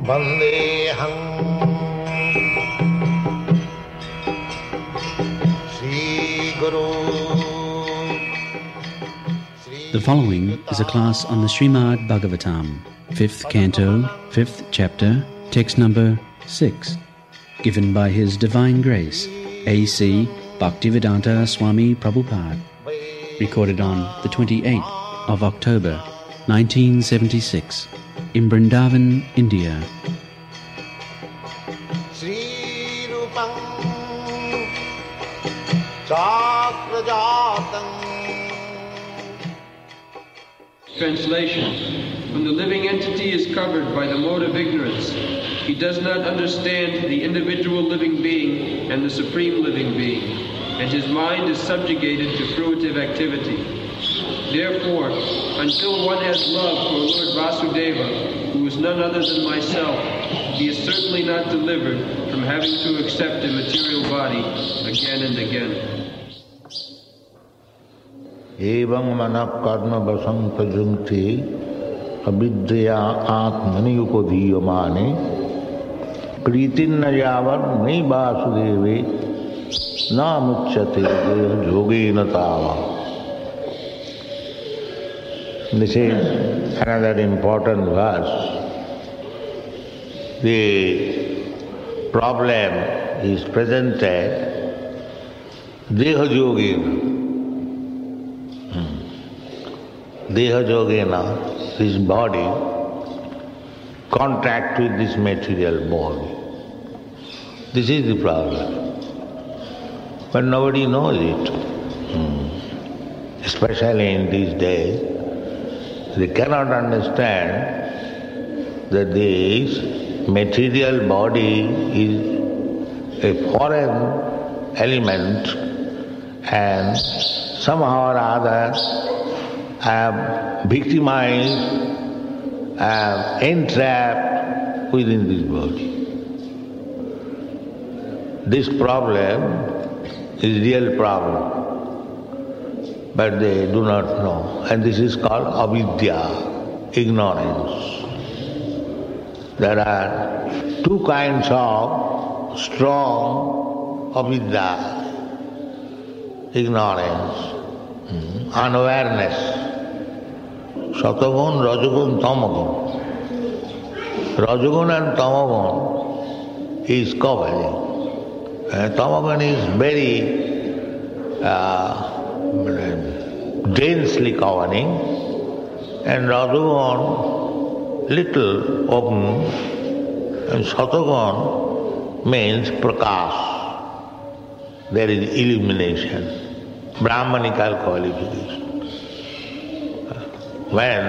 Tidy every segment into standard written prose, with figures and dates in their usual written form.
Vandeham Sri Guru. The following is a class on the Srimad Bhagavatam, 5th Canto, 5th Chapter, text number 6, given by His Divine Grace, A.C. Bhaktivedanta Swami Prabhupada, recorded on the 28th of October, 1976, in Vrindavan, India. Sri Rupam Chakrajatam. Translation. When the living entity is covered by the mode of ignorance, he does not understand the individual living being and the supreme living being, and his mind is subjugated to fruitive activity. Therefore, until one has love for Lord Vasudeva, who is none other than myself, he is certainly not delivered from having to accept a material body again and again. Evam mana karma vasam prajunti avidya atmani upadhiyamani pritinna yavat nai vasudeve na muchyate yogena tava. This is another important verse. The problem is presented Deha Yogena. Deha Yogena, this body, contact with this material body. This is the problem. But nobody knows it. Especially in these days, they cannot understand that this material body is a foreign element and somehow or other am victimized, am entrapped within this body. This problem is real problem, but they do not know. And this is called avidya, ignorance. There are two kinds of strong avidya, ignorance, unawareness. Satagun, Rajagun, Tamagun. Rajagun and Tamagun is covering. Tamagun is very densely covering, and Rajagun little open, and Satagun means prakash. There is illumination, Brahmanical qualification. When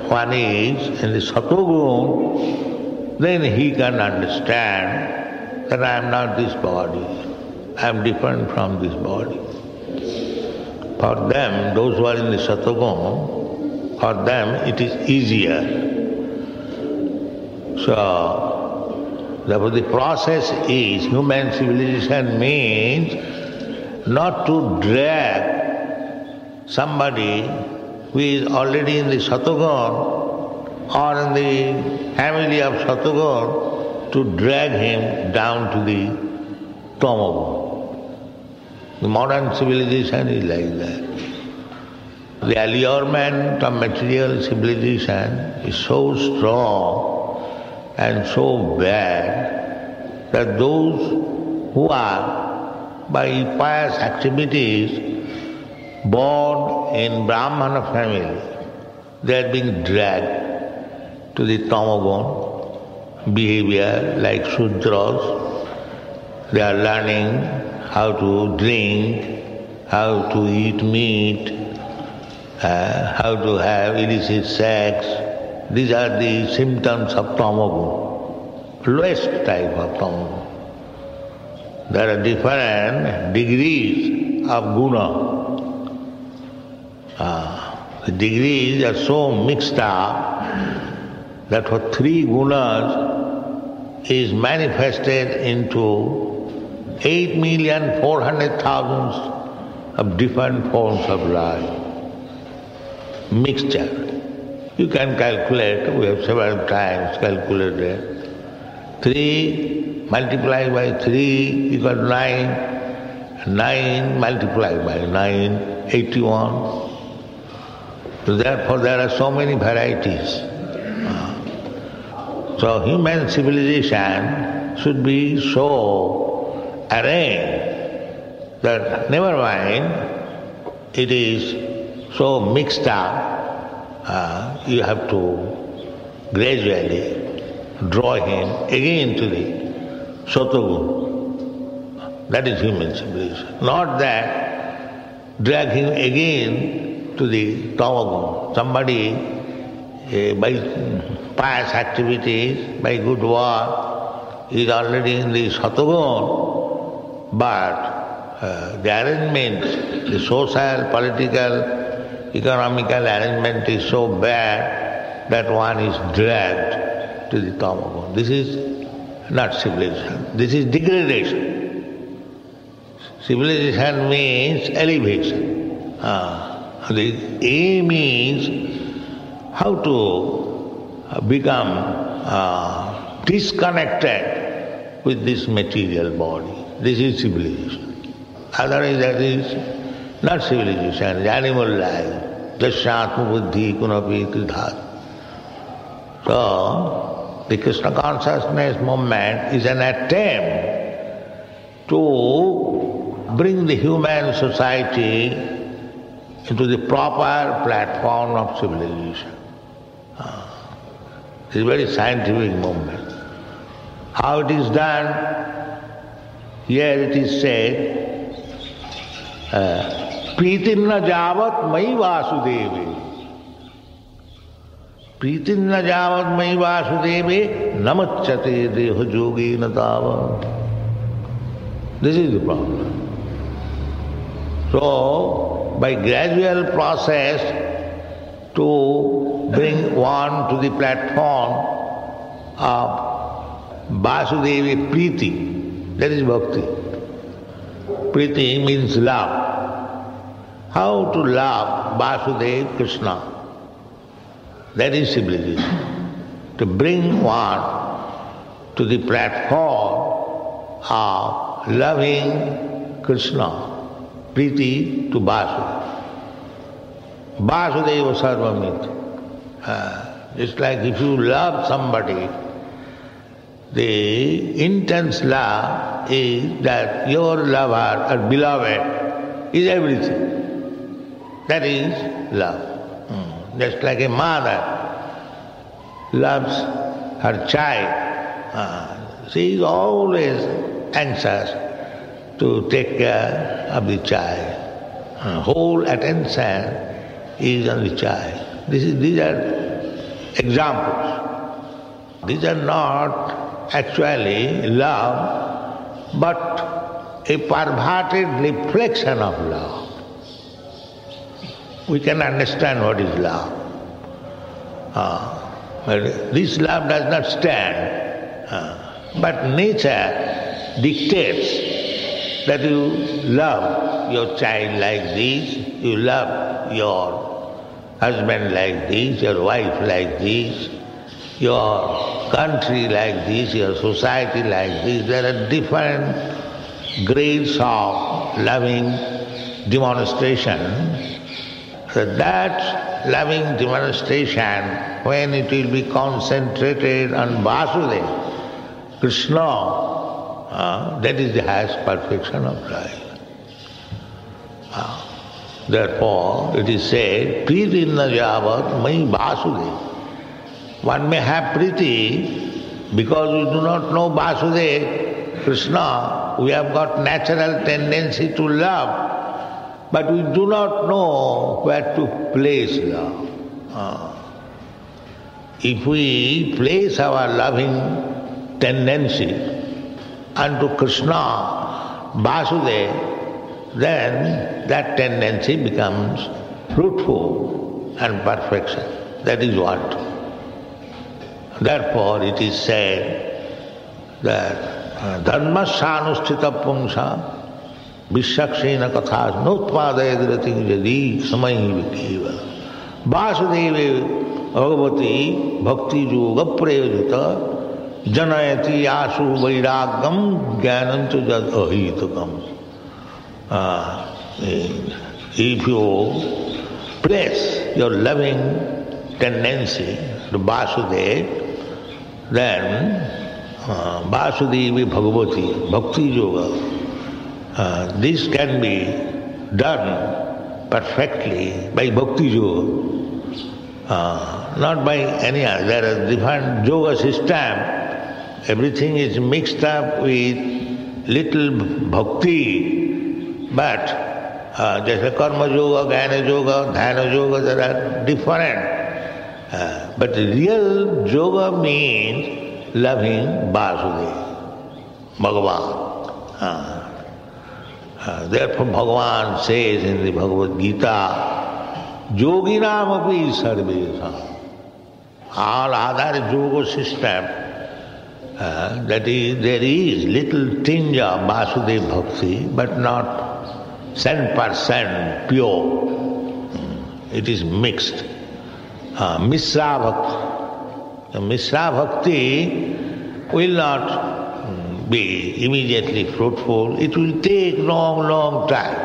one is in the Satogun, then he can understand that I am not this body, I am different from this body. For them, those who are in the Satogun, for them it is easier. So, therefore the process is, human civilization means not to drag somebody who is already in the Satogun or in the family of Satogun, to drag him down to the Tamagun. The modern civilization is like that. The allurement of material civilization is so strong and so bad that those who are by pious activities born in Brahmana family, they are being dragged to the Tamagun behavior like Sudras. They are learning how to drink, how to eat meat, how to have illicit sex. These are the symptoms of Tamagun, lowest type of Tamagun. There are different degrees of guna. The degrees are so mixed up that for 3 gunas is manifested into 8,400,000 of different forms of life. Mixture. You can calculate, we have several times calculated. 3 multiplied by 3 equal to 9. 9 multiplied by 9, 81. So therefore there are so many varieties. So human civilization should be so arranged that never mind, it is so mixed up, you have to gradually draw him again to the Satagun. That is human civilization. Not that drag him again to the Tamagun. Somebody by pious activities, by good work, is already in the Satagun, but the arrangement, the social, political, economical arrangement is so bad that one is dragged to the Tamagun. This is not civilization. This is degradation. Civilization means elevation. The aim is how to become disconnected with this material body. This is civilization. Otherwise that is not civilization, it's animal life. Dasyatma buddhi kunapi kridhat. So, the Krishna consciousness movement is an attempt to bring the human society into the proper platform of civilization. It's a very scientific movement. How it is done? Here it is said, Pritinna javat mai vasudeve. Pritinna javat mai vasudeve namacchate deho yogena tavat. This is the problem. So, by gradual process to bring one to the platform of Vasudevi Priti, that is bhakti. Priti means love. How to love Vasudeva Krishna? That is civilization. To bring one to the platform of loving Krishna. Priti to Vasudeva. Vasudeva Sarvamit. Just like if you love somebody, the intense love is that your lover or beloved is everything. That is love. Just like a mother loves her child. She is always anxious to take care of the child. Whole attention is on the child. These are examples. These are not actually love, but a perverted reflection of love. We can understand what is love. But this love does not stand. But nature dictates that you love your child like this, you love your husband like this, your wife like this, your country like this, your society like this. There are different grades of loving demonstration. So that loving demonstration, when it will be concentrated on Vasudeva, Krishna, that is the highest perfection of life. Therefore, it is said, Pritinna javat mai Vasudeva. One may have Priti because we do not know Vasudeva, Krishna. We have got natural tendency to love. But we do not know where to place love. If we place our loving tendency unto Krishna, Vasudeva, then that tendency becomes fruitful and perfection. That is what. Therefore it is said that dharma sanusthita pumsa Vishakshena kathas notpadayadrati jadi samayi vikeva. Vasudeva bhagavati bhakti yoga prayojita janayati asu vairagam jnanantu jad ahitakam. If you place your loving tendency to Vasudeva, then Vasudevi Bhagavati, Bhakti Yoga, this can be done perfectly by Bhakti Yoga, not by any other. There are different yoga system. Everything is mixed up with little bhakti, but just karma yoga, jnana yoga, dhyana yoga, there are different. But the real yoga means loving Vasudeva, Bhagavan. Therefore Bhagavan says in the Bhagavad Gita, Yoginam api sarvesam. All other yoga system, that is, there is little tinge of Vasudeva Bhakti, but not 100% pure. It is mixed. Mishra Bhakti. The Mishra Bhakti will not be immediately fruitful. It will take long time.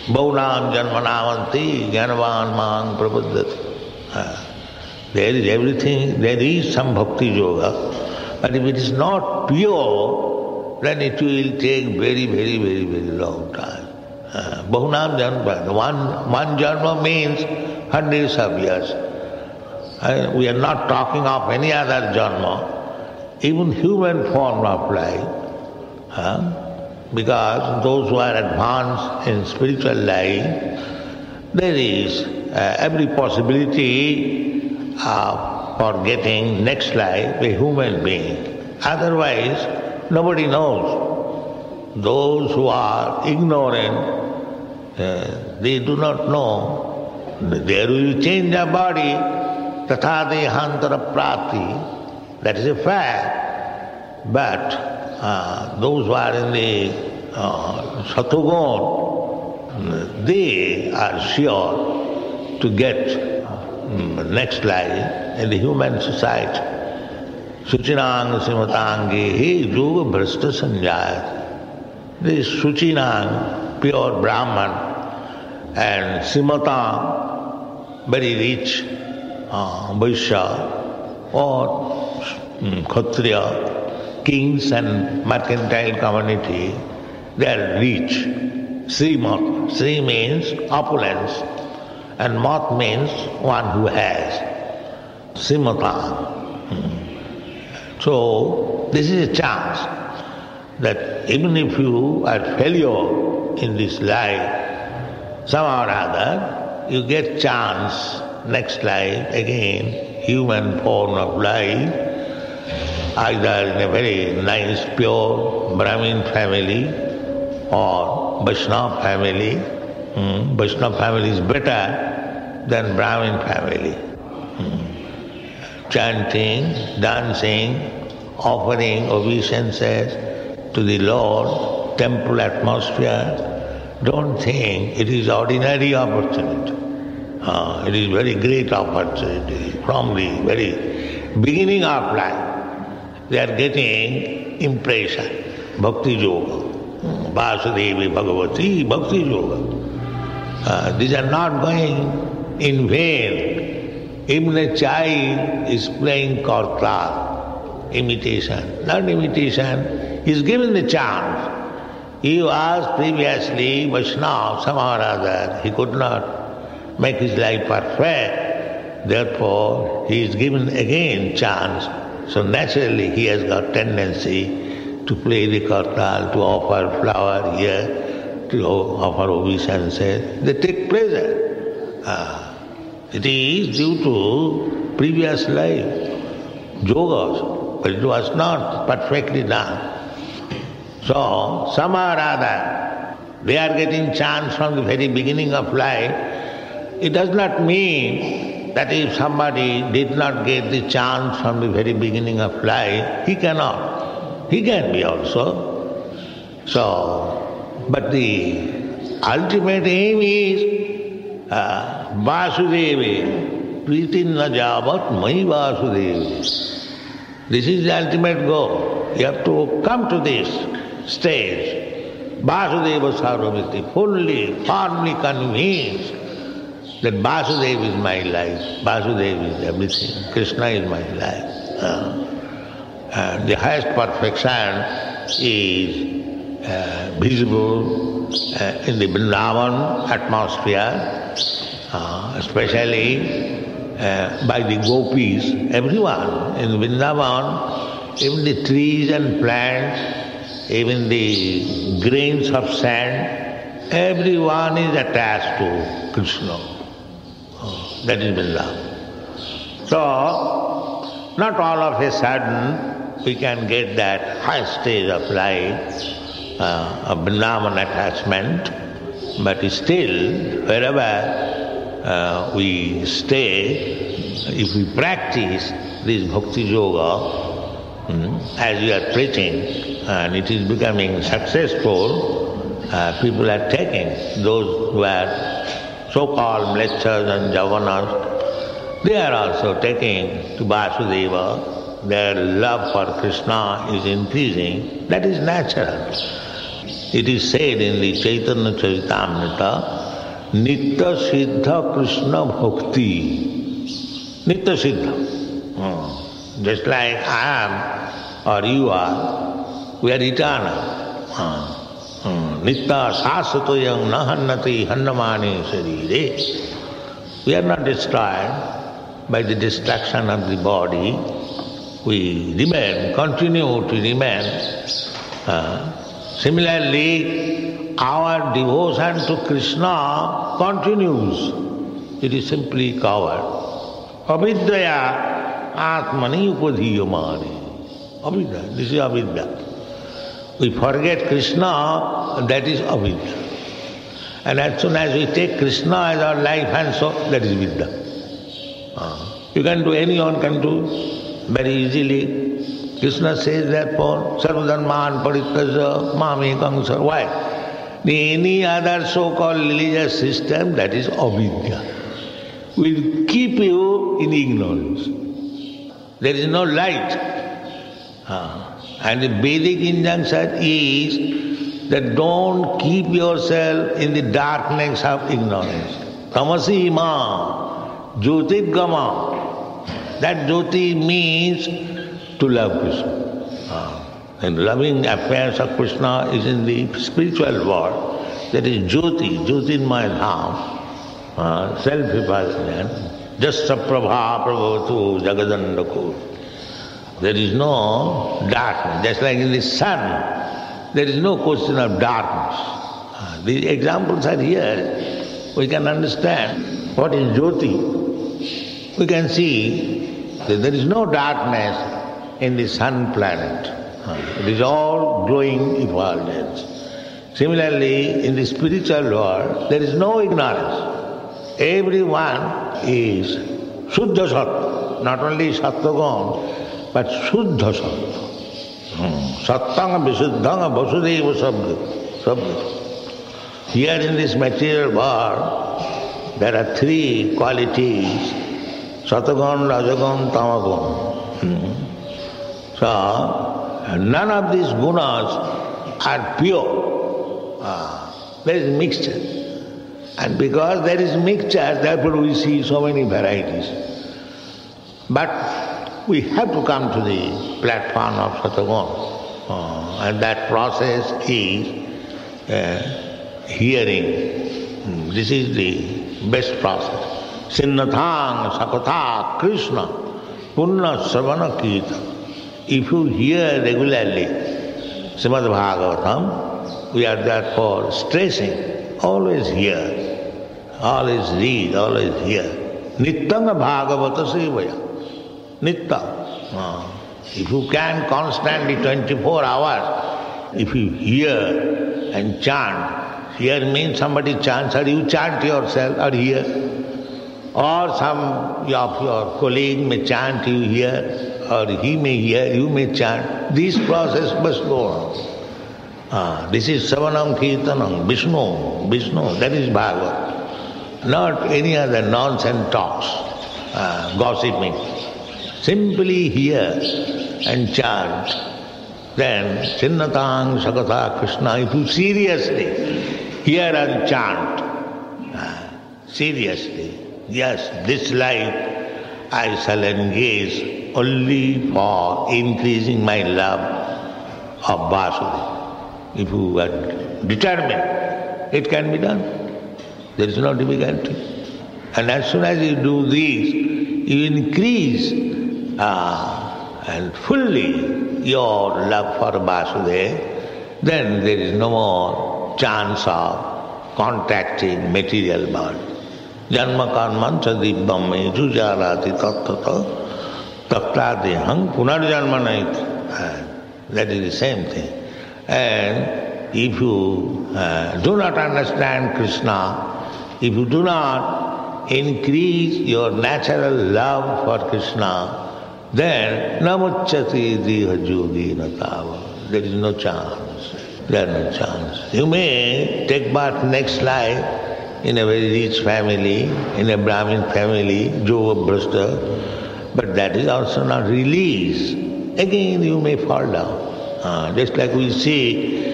Bhaunam janmanavanti jnanavan mang prabuddhati. There is everything, there is some bhakti yoga, but if it is not pure, then it will take very long time. Bhaunam janma, one janma means hundreds of years. We are not talking of any other janma, even human form of life. Because those who are advanced in spiritual life, there is every possibility for getting next life a human being. Otherwise, nobody knows. Those who are ignorant, they do not know. There will change a body, tatha dehantara prati. That is a fact. But those who are in the Satugun, they are sure to get next life in the human society. Suchinang simatange yoga bhrashta sanjayat. This Suchinang, pure Brahman, and Simatang, very rich Vaishya or Kshatriya, kings and mercantile community, they are rich. Srimat, Sri means opulence, and Mat means one who has. Srimatan. So, this is a chance that even if you are failure in this life, somehow or other, you get chance next life again, human form of life, either in a very nice, pure Brahmin family or Vaishnava family. Vaishnava family is better than Brahmin family. Chanting, dancing, offering obeisances to the Lord, temple atmosphere, don't think it is ordinary opportunity. It is very great opportunity. From the very beginning of life, they are getting impression, bhakti yoga, Vasudevi Bhagavati, bhakti yoga. These are not going in vain. Even a child is playing kartal, imitation. Not imitation, he is given the chance. He was previously Vaishnava, somehow or other, he could not make his life perfect. Therefore, he is given again chance. So naturally he has got tendency to play the kartal, to offer flower here, to offer obeisances. They take pleasure. It is due to previous life, yogas, but it was not perfectly done. So, somehow or other, they are getting chance from the very beginning of life. It does not mean that if somebody did not get the chance from the very beginning of life, he cannot. He can be also. So, but the ultimate aim is Vasudeve, Pritinna Javat Mai Vasudeve. This is the ultimate goal. You have to come to this stage. Vasudeva Sarvamiti, fully, firmly convinced that Vasudeva is my life, Vasudeva is everything, Krishna is my life. The highest perfection is visible in the Vrindavan atmosphere, especially by the gopis, everyone in Vrindavan, even the trees and plants, even the grains of sand, everyone is attached to Krishna. That is Vrindavan. So, not all of a sudden we can get that high stage of life, of Vrindavan attachment, but still, wherever we stay, if we practice this bhakti yoga, as we are preaching, and it is becoming successful, people are taking, those who are so-called mlechas and javanas, they are also taking to Vasudeva, their love for Krishna is increasing, that is natural. It is said in the Chaitanya Charitamrita, Nitya Siddha Krishna Bhakti. Nitya Siddha. Just like I am or you are, we are eternal. Nitya Sasatoyam Nahannati Hannamani Sarire. We are not destroyed by the destruction of the body. We remain, continue to remain. Similarly, our devotion to Krishna continues. It is simply covered. Avidyaya atmani upadhiyamani. Avidya, this is avidya. We forget Krishna, that is avidya. And as soon as we take Krishna as our life and soul, that is vidya. You can do, anyone can do very easily. Krishna says therefore, sarvadharman parityaja mamekam sarva. Why? Any other so-called religious system, that is avidya, will keep you in ignorance. There is no light. And the Vedic injunction is that don't keep yourself in the darkness of ignorance. Tamasi ma, jyotidgama. That jyoti means to love Krishna. And loving affairs of Krishna is in the spiritual world. That is jyoti, jyotirmaya dham, self-effulgent. Jasya prabha prabhavatu jagadandako. There is no darkness. Just like in the sun, there is no question of darkness. These examples are here. We can understand what is jyoti. We can see that there is no darkness in the sun planet. It is all glowing effulgence. Similarly, in the spiritual world, there is no ignorance. Everyone is Shuddha Sattva, not only Sattvagon, but Shuddha Sattva. Sattanga Visuddhanga Vasudeva Sabda. Here in this material world, there are three qualities, Sattvagon, Rajagon, Tamagon. So, none of these gunas are pure. There is mixture. And because there is mixture, therefore we see so many varieties. But we have to come to the platform of Sattvagon. And that process is hearing. This is the best process. Sinnathang Sakatha Krishna Punna Savana Kirtan. If you hear regularly Srimad Bhagavatam, we are therefore stressing, always hear, always read, always hear. Nittanga Bhagavata Sevaya. Nitta. If you can constantly 24 hours, if you hear and chant, hear means somebody chants or you chant yourself or hear, or some of your colleague may chant, you hear, or he may hear, you may chant. This process must go on. This is Savanam Kirtanam, Vishnu, that is Bhagavad. not any other nonsense talks, gossiping. Simply hear and chant. Then, Chinnatang Sakatha Krishna, if you seriously hear and chant, seriously, yes, this life I shall engage only for increasing my love of Vasudeva. If you are determined, it can be done. There is no difficulty. And as soon as you do this, you increase and fully your love for Vasudeva, then there is no more chance of contacting material body. Janma karmancha dibbam jujarati tattata tattadeham punarjanma naiti. That is the same thing. And if you do not understand Krishna, if you do not increase your natural love for Krishna, then namucchati diha jodina tava. There is no chance. There is no chance. You may take birth next life in a very rich family, in a Brahmin family, Jova Brashta, but that is also not release. Again you may fall down. Just like we see,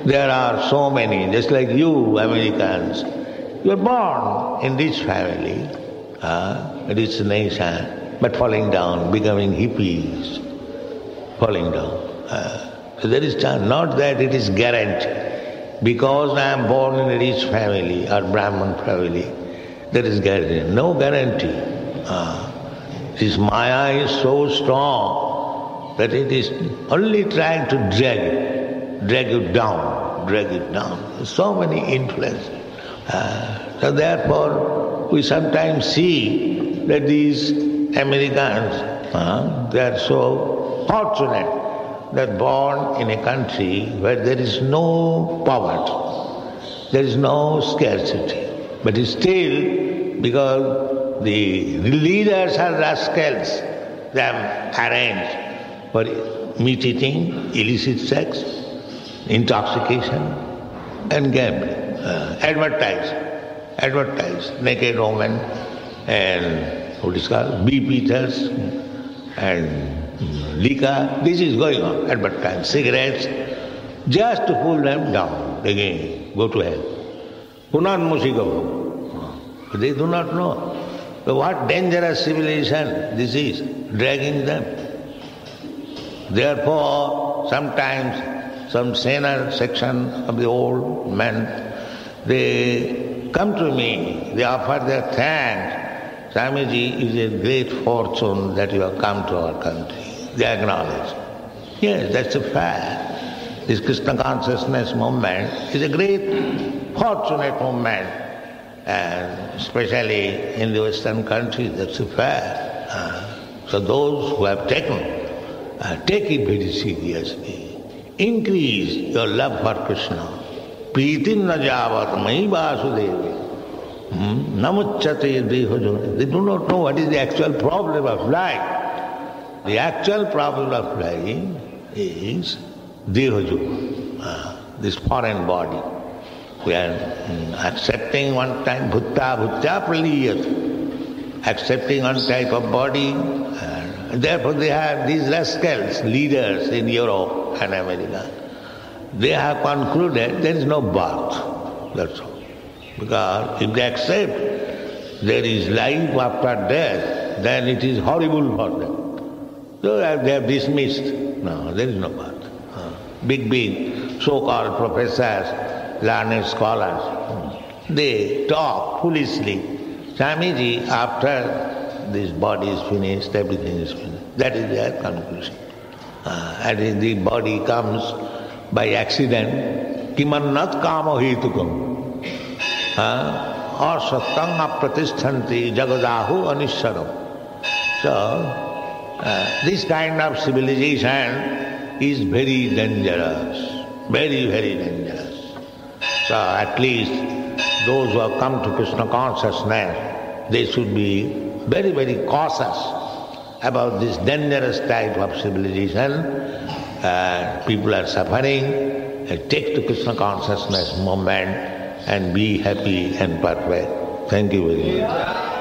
there are so many, just like you Americans, you are born in rich family, rich nation, but falling down, becoming hippies, falling down. So there is chance, not that it is guaranteed. Because I am born in a rich family or Brahman family, there is guarantee. No guarantee. This Maya is so strong that it is only trying to drag you down. There's so many influences. So therefore, we sometimes see that these Americans, they are so fortunate that born in a country where there is no poverty, there is no scarcity. But still, because the leaders are rascals, they have arranged for meat eating, illicit sex, intoxication, and gambling. Advertise naked women and what is called beef eaters and liquor. This is going on. Advertise cigarettes, just to pull them down again, go to hell. Punarmusikabhu. They do not know. So what dangerous civilization this is, dragging them. Therefore, sometimes some senior section of the old men, they come to me, they offer their thanks. Swamiji, it is a great fortune that you have come to our country. They acknowledge. Yes, that's a fact. This Krishna consciousness movement is a great fortunate movement, and especially in the Western countries, that's a fact. So those who have taken, take it very seriously. Increase your love for Krishna. Pritim na javat mai vasudevi. Namucchate deho. They do not know what is the actual problem of life. The actual problem of life is dehoju, this foreign body. We are accepting one time bhutta praliyat, accepting one type of body, and therefore they have these rascals, leaders in Europe and America. They have concluded there is no birth, that's all. Because if they accept there is life after death, then it is horrible for them. So they have dismissed. No, there is no birth. Big so-called professors, learned scholars, they talk foolishly. Swamiji, after this body is finished, everything is finished. That is their conclusion. And if the body comes by accident, kimannat kama hetukam, asattam apratisthanti jagadahu anisharam. So, this kind of civilization is very dangerous, very, very dangerous. So at least those who have come to Krishna consciousness, they should be very, very cautious about this dangerous type of civilization. People are suffering. Take to Krishna consciousness movement and be happy and perfect. Thank you very much.